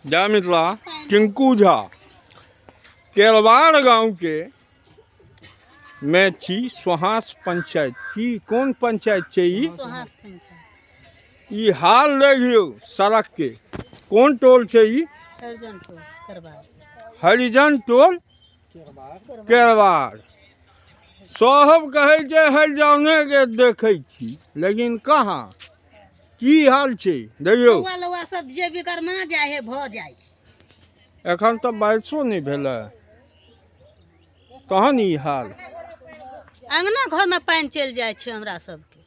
जय मिथिला। टिंकू झा केलवाड़ गांव के मैं छी सोहास पंचायत की कोन पंचायत छै ई सोहास पंचायत ई हाल देखियो सड़क के कोन टोल छै ई हरिजन टोल करबार हरिजन टोल केलवाड़ सब कहै छै हरिजने के देखै छी लेकिन कहाँ की हाल छै देखियो लौआ लौआ सब जे भी गरमा जाय है भ जाय एखन तो बारिशो नहीं भेलै तहन ई हाल अंगना घर में पानी चल जाय छै हमरा सबके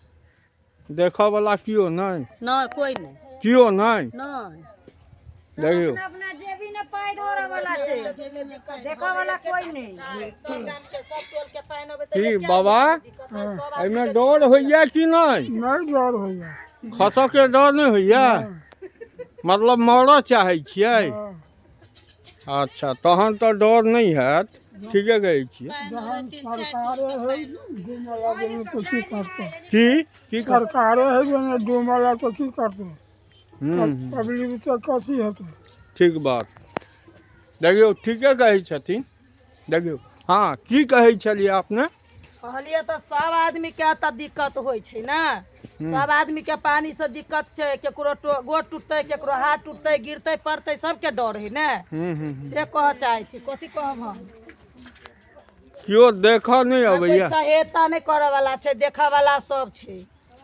देखऽ वाला कियो नहीं न कोई नहीं कियो नहीं नहीं देखियो अपना जेबी ने पाई धरे वाला छै देखा वाला कोई नहीं सब गाम के सब टोल के पानी अबे की बाबा एहिमे डर होइया कि नहीं नहीं डर होइया खसऽ के डर नहीं होइया मतलब मरऽ चाहै छियै अच्छा तहन तो डर नहीं हैत ठीके कहै छियै सरकारे है डूमला के तो की करते की सरकारे है जे डूमला तो की करते पब्लिक तो कथी हेतै ठीक बात देखियो ठीके कहै छथिन देखियो हाँ की कहै छलियै अपने कहलिए तो सब आदमी के त दिक्कत होय छै ना सब आदमी के पानी से दिक्कत छै केकरो गोड़ टूटतै केकरो हाथ टूटतै गिरतै पड़तै सबके डर है ना से कह चाहे छी कथी कहब हम कियो देखऽ नहीं अबैया सहायता नहीं करे वाला छै देखा वाला सब छै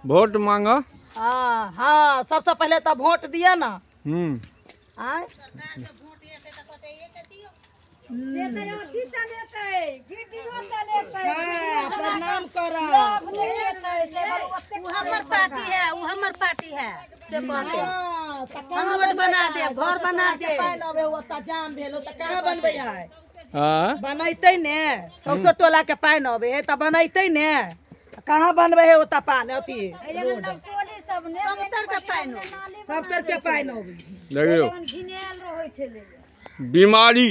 वोट मांगऽ हाँ हाँ सबसे पहले तो वोट दिया ना आय प्रणाम करा वो हमर पार्टी है वो हमर पार्टी है से कहते हम रोड बना दे घर बना दे जाम भेलो त कहाँ बनबै है हाँ बनैते ने सौसो टोला के पानि अबे है त बनैते ने कहाँ बनबे है ओता पानी अथी रोड सब तर के पानी सब तर के पानि अबे देखियो बीमारी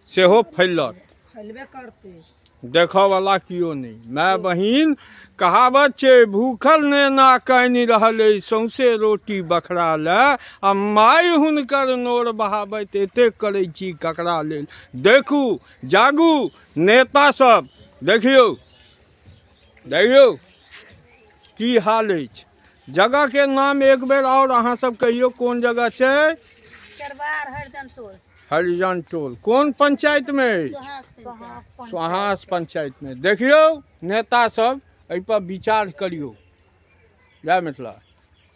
सेहो फैलत फैलबे करते देखऽ वाला कियो नहीं माय बहिन कहावत छै भूखल ने ना कानि रहल सौंसे रोटी बखरा ले आ माय हुनकर नोर बहाबैत एते करै छी ककरा लेल देखू जागू नेता सब देखियो देखियो की हाल अछि जगह के नाम एक बेर और अहाँ सब कहियो कोन जगह छै करबार हरिजन टोल हरिजन टोल कौन पंचायत में सोहास पंचायत सोहास पंचायत में देखियो नेता सब एहि पर विचार करियो जय मिथिला।